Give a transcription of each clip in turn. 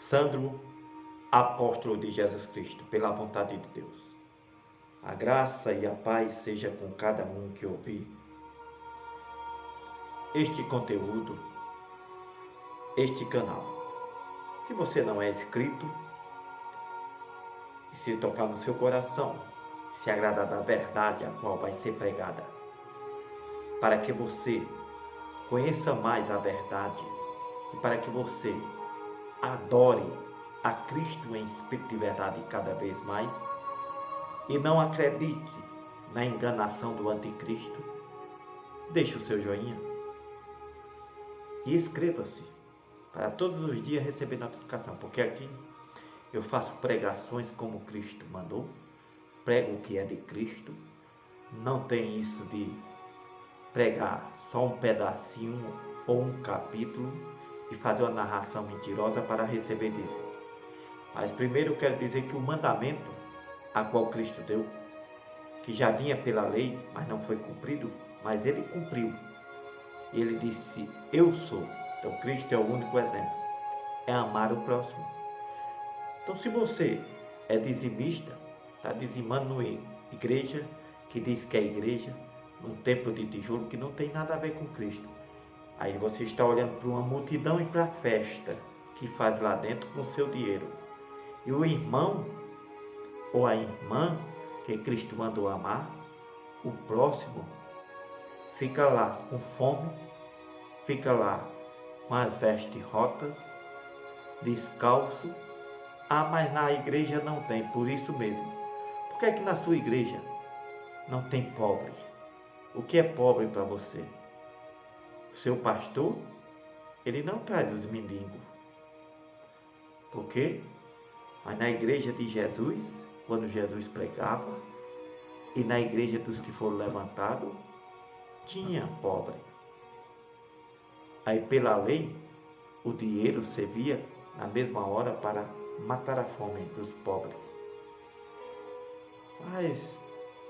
Sandro, apóstolo de Jesus Cristo, pela vontade de Deus. A graça e a paz seja com cada um que ouvir este conteúdo, este canal. Se você não é inscrito, e se tocar no seu coração, se agradar da verdade a qual vai ser pregada, para que você conheça mais a verdade e para que você adore a Cristo em espírito de verdade cada vez mais e não acredite na enganação do anticristo, deixe o seu joinha e inscreva-se para todos os dias receber notificação, porque aqui eu faço pregações como Cristo mandou, prego o que é de Cristo, não tem isso de pregar só um pedacinho ou um capítulo e fazer uma narração mentirosa para receber dízimo. Mas primeiro eu quero dizer que o mandamento a qual Cristo deu, que já vinha pela lei, mas não foi cumprido, mas ele cumpriu. Ele disse, eu sou. Então Cristo é o único exemplo. É amar o próximo. Então se você é dizimista, está dizimando numa igreja que diz que é igreja, num templo de tijolo que não tem nada a ver com Cristo. Aí você está olhando para uma multidão e para a festa que faz lá dentro com o seu dinheiro. E o irmão ou a irmã que Cristo mandou amar, o próximo, fica lá com fome, fica lá com as vestes rotas, descalço. Ah, mas na igreja não tem, por isso mesmo. Por que é que na sua igreja não tem pobre? O que é pobre para você? O seu pastor, ele não traz os mendigos. Por quê? Mas na igreja de Jesus, quando Jesus pregava, e na igreja dos que foram levantados, tinha pobre. Aí pela lei, o dinheiro servia na mesma hora para matar a fome dos pobres. Mas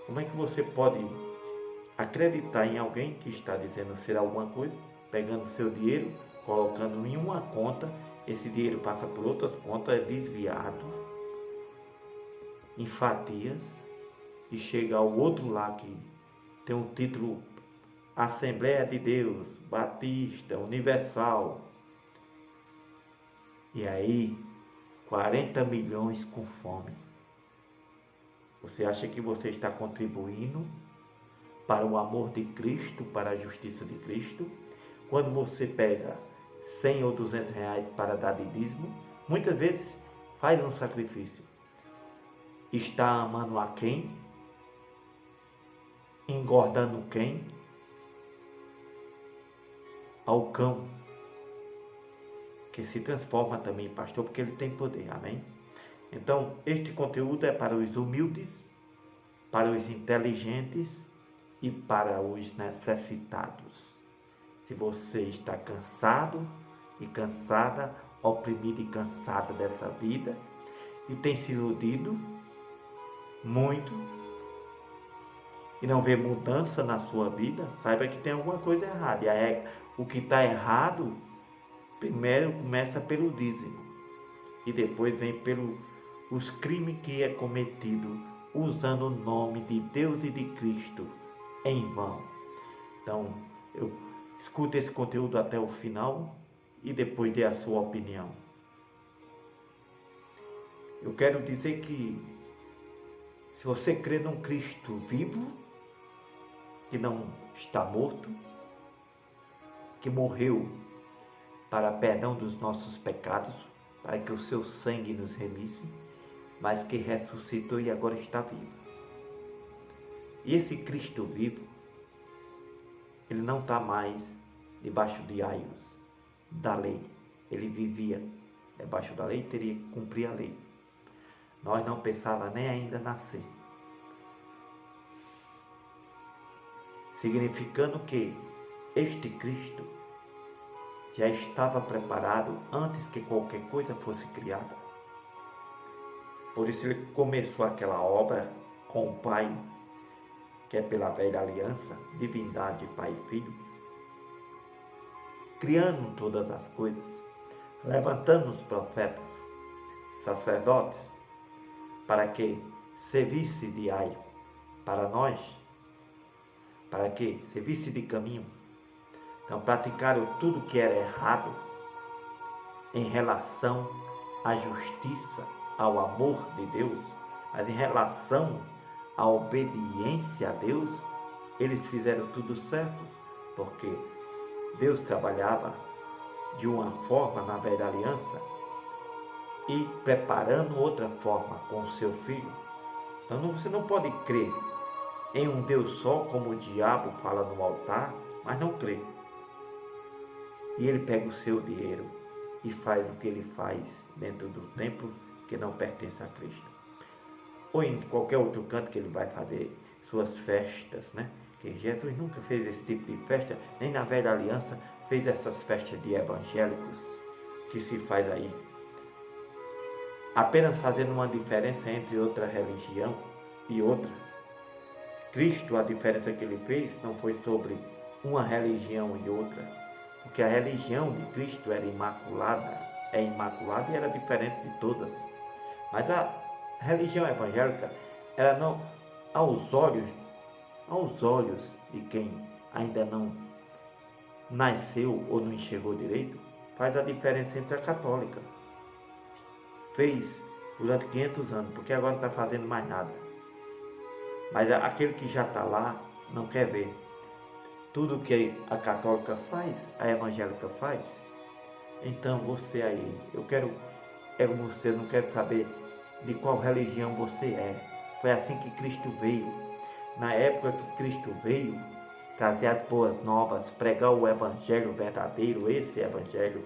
como é que você pode acreditar em alguém que está dizendo ser alguma coisa, pegando seu dinheiro, colocando em uma conta, esse dinheiro passa por outras contas, é desviado em fatias e chega ao outro lá que tem um título Assembleia de Deus, Batista, Universal. E aí, 40 milhões com fome. Você acha que você está contribuindo para o amor de Cristo, para a justiça de Cristo? Quando você pega 100 ou 200 reais para dar de dízimo, muitas vezes faz um sacrifício. Está amando a quem? Engordando quem? Ao cão, que se transforma também em pastor, porque ele tem poder, amém? Então, este conteúdo é para os humildes, para os inteligentes e para os necessitados. Se você está cansado e cansada, oprimido e cansada dessa vida, e tem se iludido muito, e não vê mudança na sua vida, saiba que tem alguma coisa errada. E o que está errado, primeiro começa pelo dízimo, e depois vem pelos crimes que é cometido, usando o nome de Deus e de Cristo em vão. Então, eu escute esse conteúdo até o final e depois dê a sua opinião. Eu quero dizer que se você crê num Cristo vivo, que não está morto, que morreu para perdão dos nossos pecados, para que o seu sangue nos remisse, mas que ressuscitou e agora está vivo. E esse Cristo vivo, ele não está mais debaixo de aios da lei. Ele vivia debaixo da lei e teria que cumprir a lei. Nós não pensávamos nem ainda nascer. Significando que este Cristo já estava preparado antes que qualquer coisa fosse criada. Por isso ele começou aquela obra com o Pai, que é pela velha aliança, divindade, Pai e Filho, criando todas as coisas, levantando os profetas, sacerdotes, para que servisse de aio para nós, para que servisse de caminho. Então praticaram tudo que era errado em relação à justiça, ao amor de Deus, mas em relação à obediência a Deus, eles fizeram tudo certo, porque Deus trabalhava de uma forma na velha aliança e preparando outra forma com o seu filho. Então você não pode crer em um Deus só, como o diabo fala no altar, mas não crê. E ele pega o seu dinheiro e faz o que ele faz dentro do templo que não pertence a Cristo. Ou em qualquer outro canto que ele vai fazer suas festas, né? Que Jesus nunca fez esse tipo de festa, nem na velha aliança fez essas festas de evangélicos que se faz aí. Apenas fazendo uma diferença entre outra religião e outra. Cristo, a diferença que ele fez não foi sobre uma religião e outra, porque a religião de Cristo era imaculada, é imaculada e era diferente de todas. Mas a religião evangélica, ela não, aos olhos de quem ainda não nasceu ou não enxergou direito, faz a diferença entre a católica. Fez durante 500 anos, porque agora não está fazendo mais nada. Mas aquele que já está lá não quer ver. Tudo que a católica faz, a evangélica faz. Então você aí, você não quer saber de qual religião você é. Foi assim que Cristo veio. Na época que Cristo veio, trazer as boas novas, pregar o evangelho verdadeiro, esse evangelho,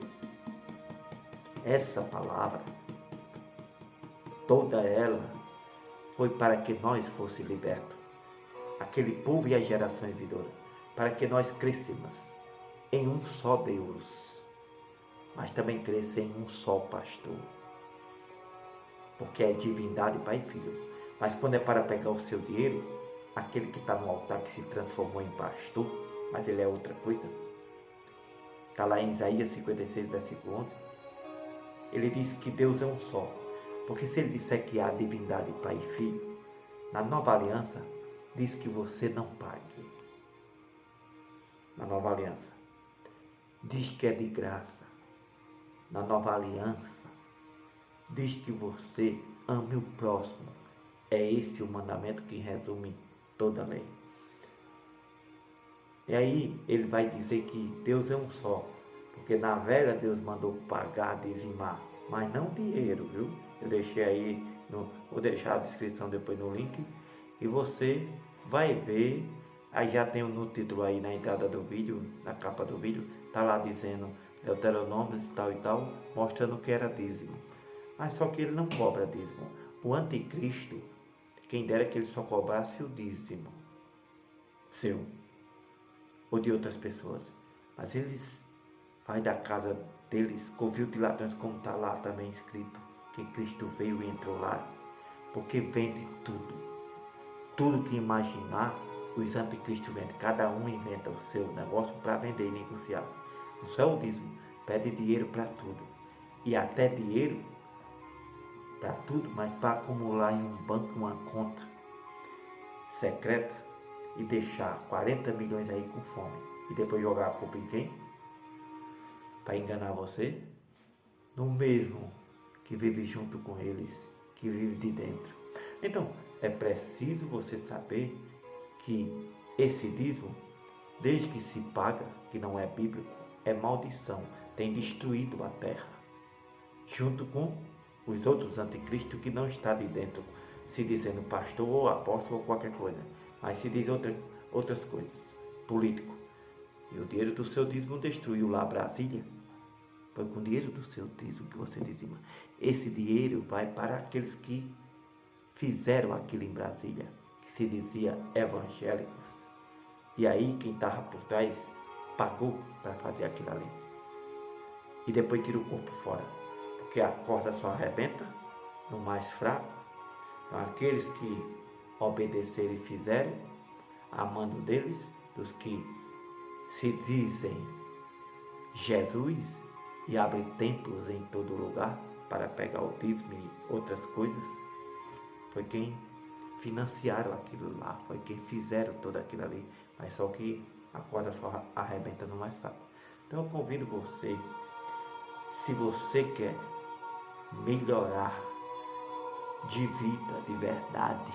essa palavra, toda ela foi para que nós fosse libertos, aquele povo e as gerações vindouras, para que nós crescêssemos em um só Deus, mas também crescer em um só pastor, porque é divindade Pai e Filho. Mas quando é para pegar o seu dinheiro, aquele que está no altar que se transformou em pastor, mas ele é outra coisa, está lá em Isaías 56, versículo 11, ele diz que Deus é um só, porque se ele disser que há divindade Pai e Filho, na nova aliança, diz que você não pague. Na nova aliança, diz que é de graça. Na nova aliança, diz que você ame o próximo. É esse o mandamento que resume toda a lei. E aí ele vai dizer que Deus é um só, porque na velha Deus mandou pagar, dizimar, mas não dinheiro, viu? Eu deixei aí, vou deixar a descrição depois no link, e você vai ver, aí já tem no título aí na entrada do vídeo, na capa do vídeo, tá lá dizendo Deuteronômio e tal, mostrando que era dízimo. Mas só que ele não cobra dízimo. O anticristo, quem dera que ele só cobrasse o dízimo seu ou de outras pessoas, mas eles faz da casa deles covil de ladrões, como está lá também escrito, que Cristo veio e entrou lá, porque vende tudo que imaginar, os anticristos vendem, cada um inventa o seu negócio para vender e negociar. Não só o dízimo, pede dinheiro para tudo, e até dinheiro para tudo, mas para acumular em um banco uma conta secreta e deixar 40 milhões aí com fome e depois jogar a culpa em quem? Para enganar você? No mesmo que vive junto com eles, que vive de dentro. Então, é preciso você saber que esse dízimo, desde que se paga, que não é bíblico, é maldição, tem destruído a terra, junto com os outros anticristos que não está de dentro, se dizendo pastor ou apóstolo ou qualquer coisa, mas se diz outras coisas, político. E o dinheiro do seu dízimo destruiu lá Brasília. Foi com o dinheiro do seu dízimo que você dizima. Esse dinheiro vai para aqueles que fizeram aquilo em Brasília, que se dizia evangélicos. E aí quem estava por trás pagou para fazer aquilo ali. E depois tira o corpo fora, porque a corda só arrebenta no mais fraco. Então, aqueles que obedeceram e fizeram, amando deles, dos que se dizem Jesus e abrem templos em todo lugar, para pegar o dízimo e outras coisas, foi quem financiaram aquilo lá, foi quem fizeram tudo aquilo ali, mas só que a corda só arrebenta no mais fácil. Então eu convido você, se você quer melhorar de vida, de verdade,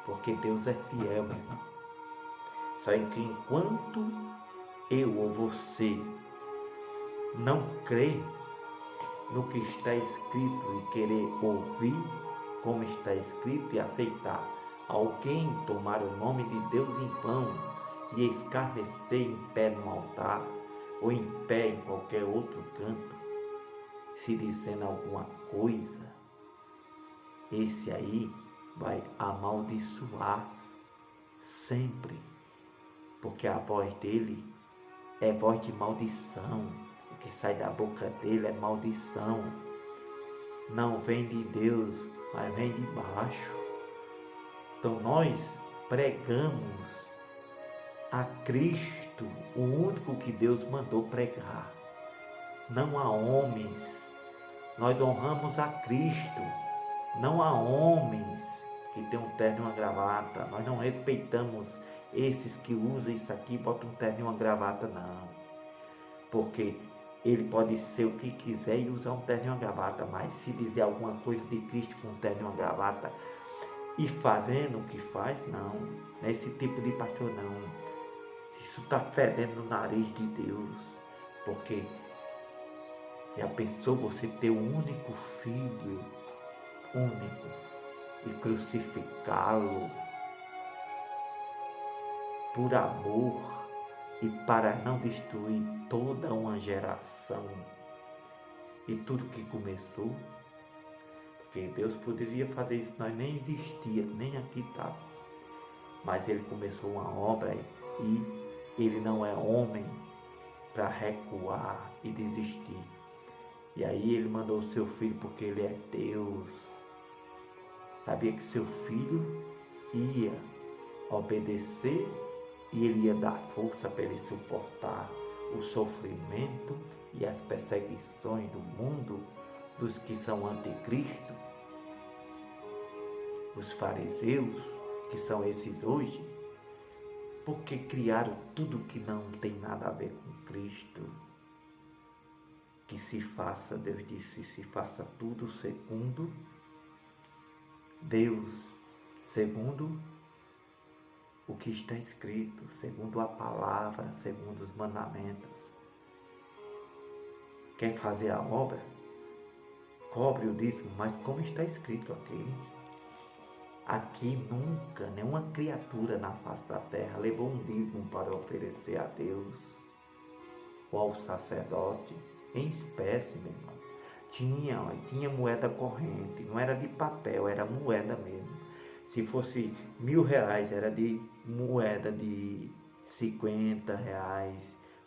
porque Deus é fiel, meu irmão. Só que enquanto eu ou você não crê no que está escrito e querer ouvir como está escrito e aceitar alguém tomar o nome de Deus em vão e escarnecer em pé no altar ou em pé em qualquer outro canto, se dizendo alguma coisa, esse aí vai amaldiçoar sempre, porque a voz dele é voz de maldição, o que sai da boca dele é maldição, não vem de Deus, mas vem de baixo. Então nós pregamos a Cristo, o único que Deus mandou pregar, não a homens. Nós honramos a Cristo, não a homens que tem um terno e uma gravata. Nós não respeitamos esses que usam isso aqui e botam um terno e uma gravata, não. Porque ele pode ser o que quiser e usar um terno e uma gravata, mas se dizer alguma coisa de Cristo com um terno e uma gravata e fazendo o que faz, não. Não é esse tipo de pastor, não. Isso está fedendo no nariz de Deus, porque já pensou você ter um único filho, único, e crucificá-lo por amor e para não destruir toda uma geração e tudo que começou? Porque Deus poderia fazer isso, nós nem existia, nem aqui estava. Mas ele começou uma obra e ele não é homem para recuar e desistir. E aí ele mandou o seu filho porque ele é Deus. Sabia que seu filho ia obedecer e ele ia dar força para ele suportar o sofrimento e as perseguições do mundo, dos que são anticristo, os fariseus, que são esses hoje, porque criaram tudo que não tem nada a ver com Cristo. Que se faça, Deus disse, se faça tudo segundo Deus, segundo o que está escrito, segundo a palavra, segundo os mandamentos. Quer fazer a obra? Cobre o dízimo, mas como está escrito aqui. Aqui nunca nenhuma criatura na face da terra levou um dízimo para oferecer a Deus ou ao sacerdote em espécie, meu irmão. Tinha moeda corrente, não era de papel, era moeda mesmo. Se fosse R$1.000, era de moeda de R$50,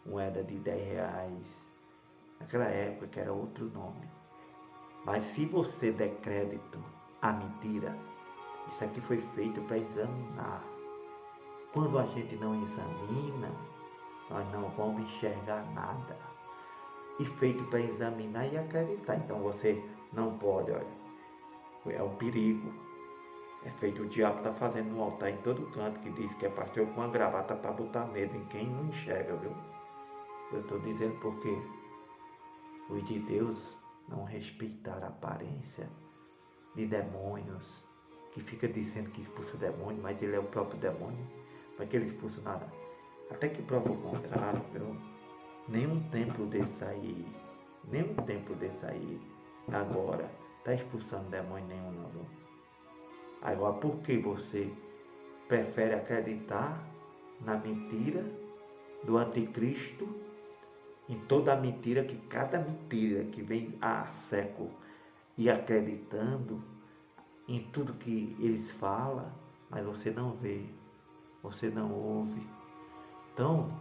moeda de R$10. Naquela época que era outro nome. Mas se você der crédito à mentira, isso aqui foi feito para examinar. Quando a gente não examina, nós não vamos enxergar nada. E feito para examinar e acreditar. Então você não pode, olha, é um perigo. É feito, o diabo está fazendo um altar em todo canto que diz que é pastor com uma gravata para botar medo em quem não enxerga, viu? Eu estou dizendo porque os de Deus não respeitaram a aparência de demônios, que fica dizendo que expulsa demônio, mas ele é o próprio demônio, mas que ele expulsa nada. Até que prova o contrário, viu? Nenhum templo desse aí agora está expulsando demônio nenhum, não, viu? Agora, por que você prefere acreditar na mentira do anticristo, em toda a mentira, que cada mentira que vem há século, e acreditando em tudo que eles falam, mas você não vê, você não ouve. Então,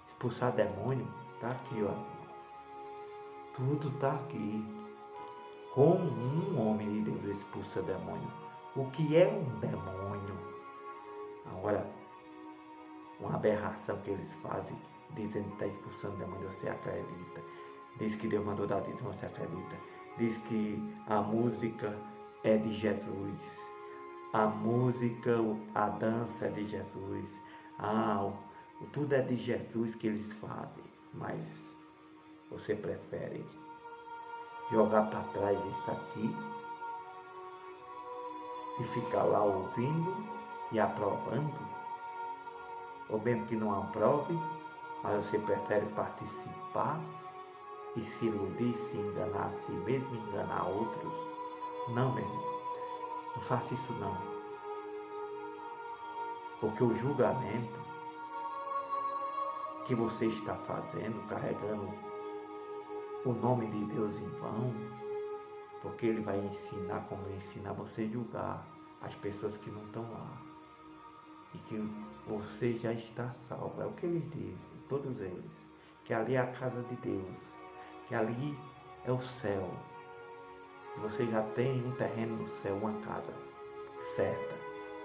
expulsar demônio está aqui, ó. Tudo está aqui. Como um homem de Deus expulsa demônio? O que é um demônio? Agora, uma aberração que eles fazem, dizendo que está expulsando demônio, você acredita. Diz que Deus mandou dar dízimo, você acredita. diz que a música é de Jesus, a música, a dança é de Jesus, tudo é de Jesus que eles fazem, mas você prefere jogar para trás isso aqui e ficar lá ouvindo e aprovando, ou mesmo que não aprove, mas você prefere participar e se iludir, se enganar a si mesmo, enganar outros? Não, meu irmão, não faça isso não, porque o julgamento que você está fazendo, carregando o nome de Deus em vão, porque Ele vai ensinar como ensinar você a julgar as pessoas que não estão lá, e que você já está salvo. É o que eles dizem, todos eles, que ali é a casa de Deus, que ali é o céu, que você já tem um terreno no céu, uma casa certa,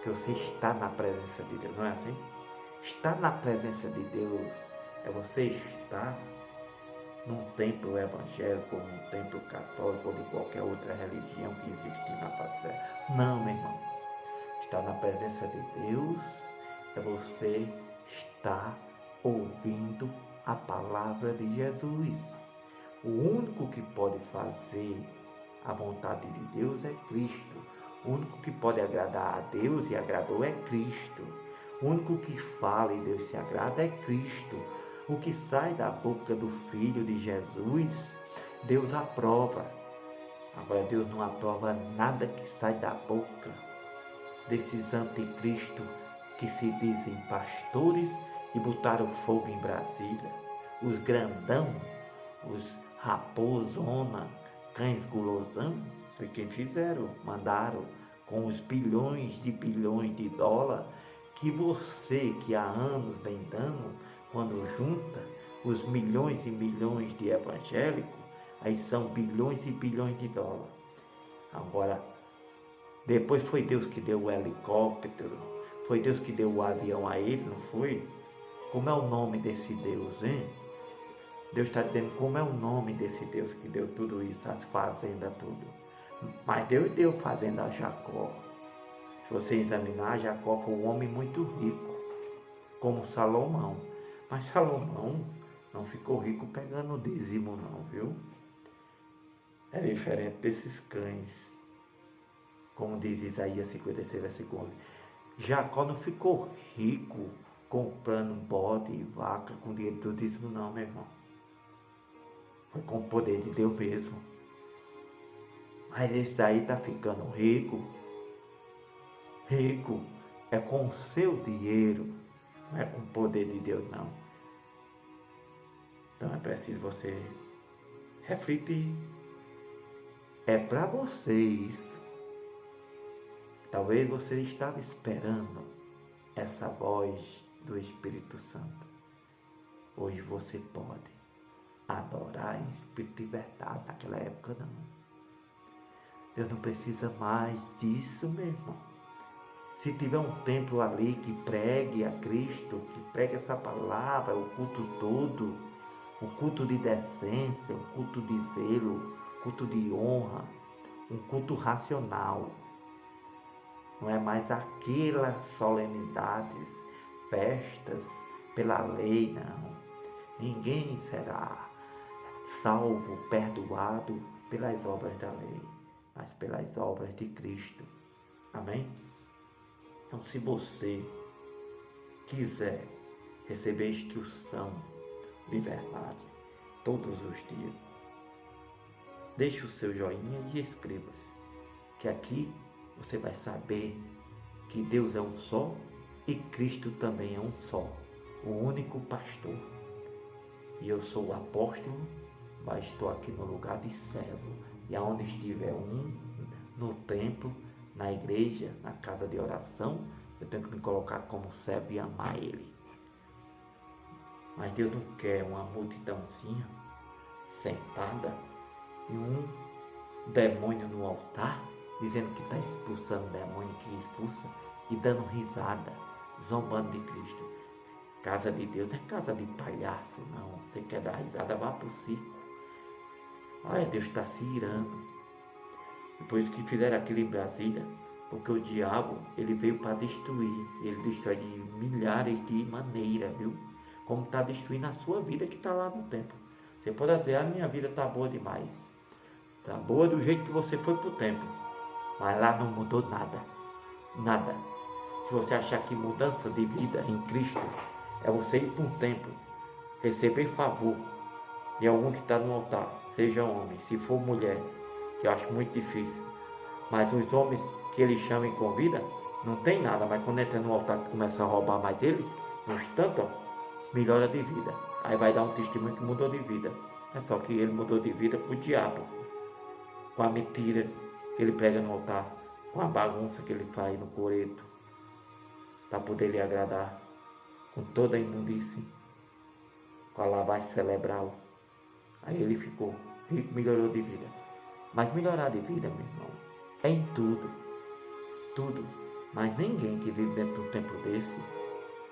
que você está na presença de Deus, não é assim? Estar na presença de Deus é você estar num templo evangélico, ou num templo católico, ou de qualquer outra religião que existe na face da terra. Não, meu irmão. Estar na presença de Deus é você estar ouvindo a palavra de Jesus. O único que pode fazer a vontade de Deus é Cristo. O único que pode agradar a Deus e agradou é Cristo. O único que fala e Deus se agrada é Cristo. O que sai da boca do Filho de Jesus, Deus aprova. Agora Deus não aprova nada que sai da boca desses anticristos que se dizem pastores e botaram fogo em Brasília. Os grandão, os raposona, cães gulosão, foi quem fizeram, mandaram com os bilhões e bilhões de dólares que você, que há anos vem dando, quando junta os milhões e milhões de evangélicos, aí são bilhões e bilhões de dólares. Agora, depois foi Deus que deu o helicóptero, foi Deus que deu o avião a ele, não foi? Como é o nome desse Deus, hein? Deus está dizendo como é o nome desse Deus que deu tudo isso, as fazendas, tudo. Mas Deus deu fazenda a Jacó. Se você examinar, Jacó foi um homem muito rico, como Salomão. Mas Salomão não ficou rico pegando dízimo não, viu? É diferente desses cães, como diz Isaías 56, versículo 11. Jacó não ficou rico comprando bode e vaca com dinheiro do dízimo não, meu irmão. Foi com o poder de Deus mesmo. Mas esse aí está ficando rico. Rico é com o seu dinheiro, não é com o poder de Deus não. Então é preciso você refletir. É para você isso. Talvez você estava esperando essa voz do Espírito Santo. Hoje você pode adorar em espírito e verdade. Naquela época não. Deus não precisa mais disso, meu irmão. Se tiver um templo ali que pregue a Cristo, que pregue essa palavra, o culto todo, um culto de decência, um culto de zelo, culto de honra, um culto racional. Não é mais aquelas solenidades, festas pela lei, não. Ninguém será salvo, perdoado pelas obras da lei, mas pelas obras de Cristo. Amém? Então, se você quiser receber instrução de verdade todos os dias, deixe o seu joinha e inscreva-se, que aqui você vai saber que Deus é um só e Cristo também é um só, o único pastor. E eu sou o apóstolo, mas estou aqui no lugar de servo. E aonde estiver um, no templo, na igreja, na casa de oração, eu tenho que me colocar como servo e amar ele. Mas Deus não quer uma multidãozinha sentada e um demônio no altar, dizendo que está expulsando o demônio que expulsa e dando risada, zombando de Cristo. Casa de Deus não é casa de palhaço, não. Você quer dar risada, vá para o circo. Olha, Deus está se irando. E por isso que fizeram aquilo em Brasília, porque o diabo, ele veio para destruir. Ele destrói de milhares de maneiras, viu? Como está destruindo a sua vida que está lá no templo. Você pode dizer, a minha vida está boa demais. Está boa do jeito que você foi para o templo. Mas lá não mudou nada. Nada. Se você achar que mudança de vida em Cristo é você ir para um templo, receber favor de algum que está no altar, seja homem, se for mulher, que eu acho muito difícil, mas os homens que ele chama e convida, não tem nada, mas quando entra no altar que começa a roubar mais eles, no instante, ó, melhora de vida. Aí vai dar um testemunho que mudou de vida. É só que ele mudou de vida para o diabo, com a mentira que ele prega no altar, com a bagunça que ele faz no coreto, para poder lhe agradar, com toda a imundície, com a lavagem cerebral. Aí ele ficou rico, melhorou de vida. Mas melhorar de vida, meu irmão, é em tudo, tudo. Mas ninguém que vive dentro de um templo desse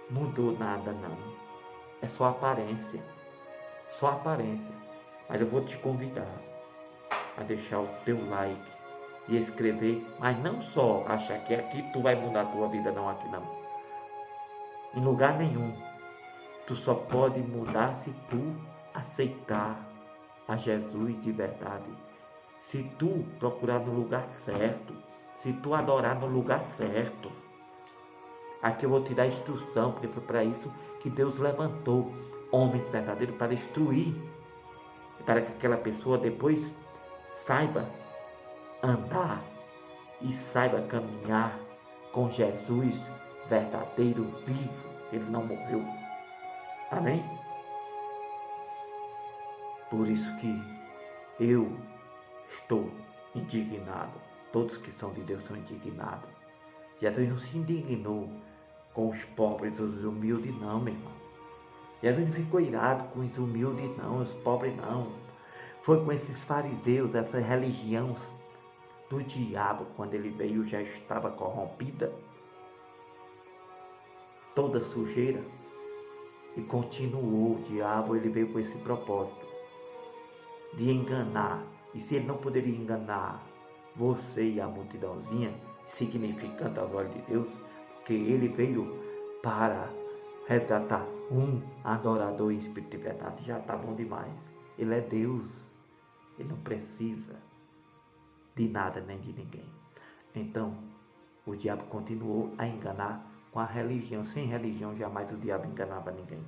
mudou nada, não. É só aparência, só aparência. Mas eu vou te convidar a deixar o teu like e escrever, mas não só achar que aqui tu vai mudar a tua vida, não, aqui não. Em lugar nenhum. Tu só pode mudar se tu aceitar a Jesus de verdade. Se tu procurar no lugar certo, se tu adorar no lugar certo. Aqui eu vou te dar instrução, porque foi para isso que Deus levantou homens verdadeiros para instruir, para que aquela pessoa depois saiba andar e saiba caminhar com Jesus verdadeiro, vivo. Ele não morreu. Amém? Por isso que eu estou indignado. Todos que são de Deus são indignados. Jesus não se indignou com os pobres, os humildes, não, meu irmão. Jesus não ficou irado com os humildes, não, os pobres, não. Foi com esses fariseus, essa religião do diabo, quando ele veio, já estava corrompida, toda sujeira. E continuou o diabo, ele veio com esse propósito de enganar. E se ele não poderia enganar você e a multidãozinha, significante aos olhos de Deus, porque ele veio para resgatar um adorador em espírito de verdade, já está bom demais. Ele é Deus, ele não precisa de nada nem de ninguém. Então, o diabo continuou a enganar com a religião. Sem religião, jamais o diabo enganava ninguém.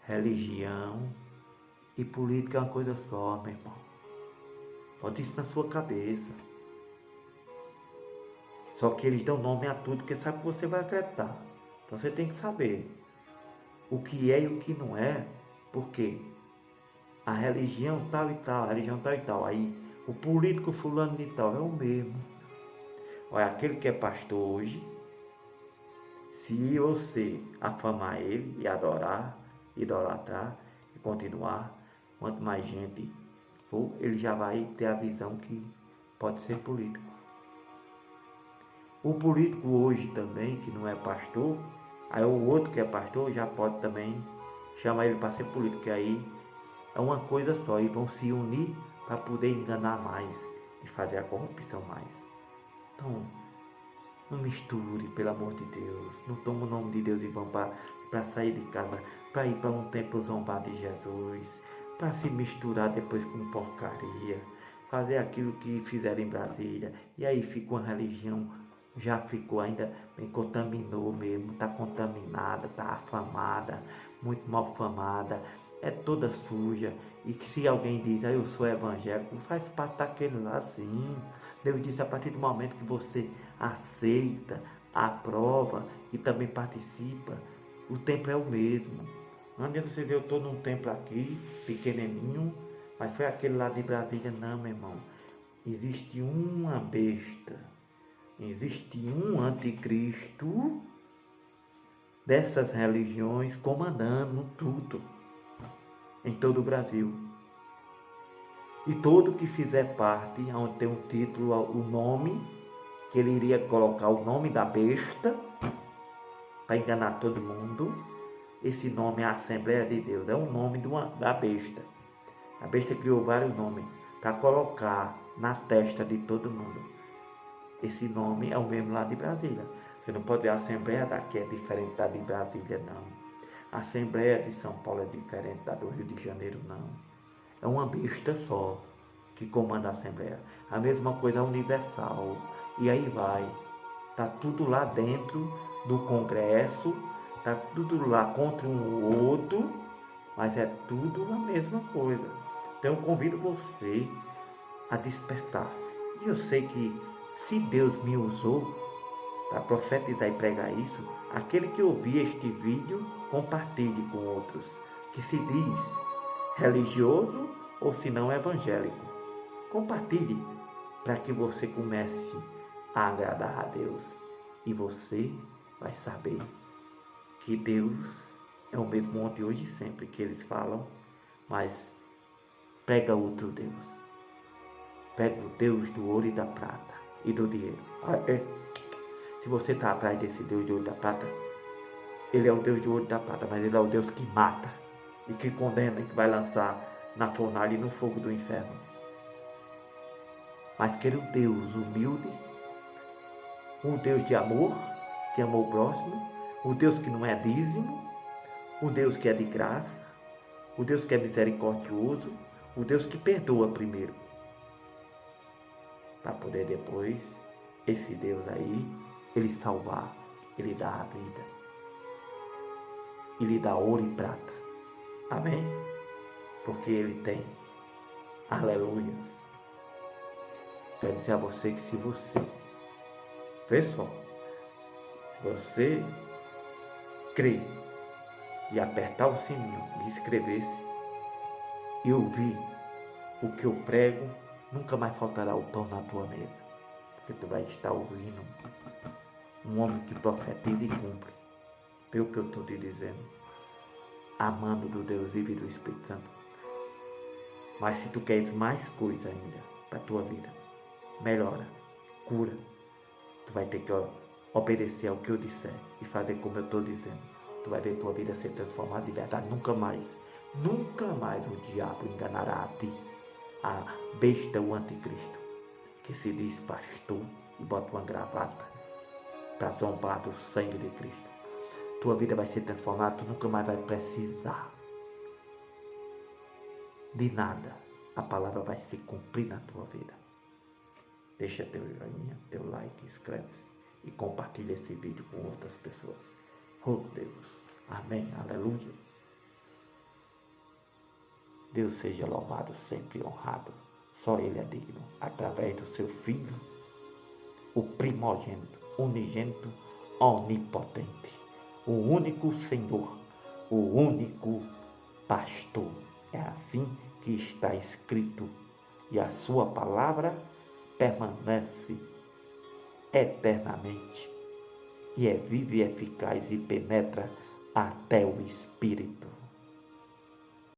Religião e política é uma coisa só, meu irmão. Bota isso na sua cabeça. Só que eles dão nome a tudo, porque sabe que você vai acreditar. Então você tem que saber o que é e o que não é, porque a religião tal e tal, a religião tal e tal, aí o político fulano de tal é o mesmo. Olha, aquele que é pastor hoje, se você afamar ele e adorar, idolatrar e continuar, quanto mais gente for, ele já vai ter a visão que pode ser político. O político hoje também, que não é pastor, aí o outro que é pastor já pode também chamar ele para ser político, que aí é uma coisa só, e vão se unir para poder enganar mais e fazer a corrupção mais. Então, não misture, pelo amor de Deus. Não toma o nome de Deus e vão para sair de casa, para ir para um templo zombar de Jesus, para se misturar depois com porcaria, fazer aquilo que fizeram em Brasília. E aí fica uma religião, já ficou, ainda bem, contaminou mesmo, está contaminada, está afamada, muito mal famada, é toda suja. E que se alguém diz, eu sou evangélico, faz parte daquele lá sim. Deus disse, a partir do momento que você aceita, aprova e também participa, o templo é o mesmo. Não adianta você ver, eu estou num templo aqui, pequenininho, mas foi aquele lá de Brasília. Não, meu irmão. Existe uma besta, existe um anticristo dessas religiões comandando tudo em todo o Brasil. E todo que fizer parte, onde tem um título, o nome, que ele iria colocar o nome da besta, para enganar todo mundo, esse nome é a Assembleia de Deus, é o nome da besta. A besta criou vários nomes para colocar na testa de todo mundo. Esse nome é o mesmo lá de Brasília. Você não pode ver a Assembleia daqui é diferente da de Brasília, não. A Assembleia de São Paulo é diferente da do Rio de Janeiro, não. É uma besta só que comanda a Assembleia. A mesma coisa universal. E aí vai. Está tudo lá dentro do Congresso, está tudo lá contra um outro, mas é tudo a mesma coisa. Então eu convido você a despertar. E eu sei que se Deus me usou para profetizar e pregar isso, aquele que ouvir este vídeo, compartilhe com outros, que se diz religioso ou se não evangélico. Compartilhe para que você comece a agradar a Deus. E você vai saber que Deus é o mesmo ontem, hoje e sempre que eles falam, mas prega outro Deus. Prega o Deus do ouro e da prata e do dinheiro. Se você está atrás desse Deus de ouro e da prata, ele é o Deus de ouro e da prata, mas ele é o Deus que mata e que condena e que vai lançar na fornalha e no fogo do inferno. Mas quer o Deus humilde, o Deus de amor, que amou o próximo, o Deus que não é dízimo, o Deus que é de graça, o Deus que é misericordioso, o Deus que perdoa primeiro, para poder depois, esse Deus aí, ele salvar, ele dá a vida, ele dá ouro e prata, amém? Porque ele tem, aleluias. Quero dizer a você que se você, pessoal, você crer e apertar o sininho e inscrever-se e ouvir o que eu prego, nunca mais faltará o pão na tua mesa, porque tu vai estar ouvindo um homem que profetiza e cumpre, pelo que eu estou te dizendo, amando do Deus vivo e do Espírito Santo. Mas se tu queres mais coisa ainda para a tua vida, melhora, cura, tu vai ter que obedecer ao que eu disser e fazer como eu estou dizendo. Tu vai ver tua vida ser transformada de verdade. Nunca mais o diabo enganará a ti, a besta, o anticristo, que se diz pastor e bota uma gravata para zombar do sangue de Cristo. Tua vida vai ser transformada, tu nunca mais vai precisar de nada. A palavra vai se cumprir na tua vida. Deixa teu joinha, teu like, inscreve-se e compartilha esse vídeo com outras pessoas. Oh Deus, amém, aleluia. Deus seja louvado, sempre honrado. Só Ele é digno, através do seu Filho, o primogênito, unigênito, onipotente, o único Senhor, o único pastor. É assim que está escrito, e a sua palavra permanece eternamente, e é viva e eficaz e penetra até o espírito.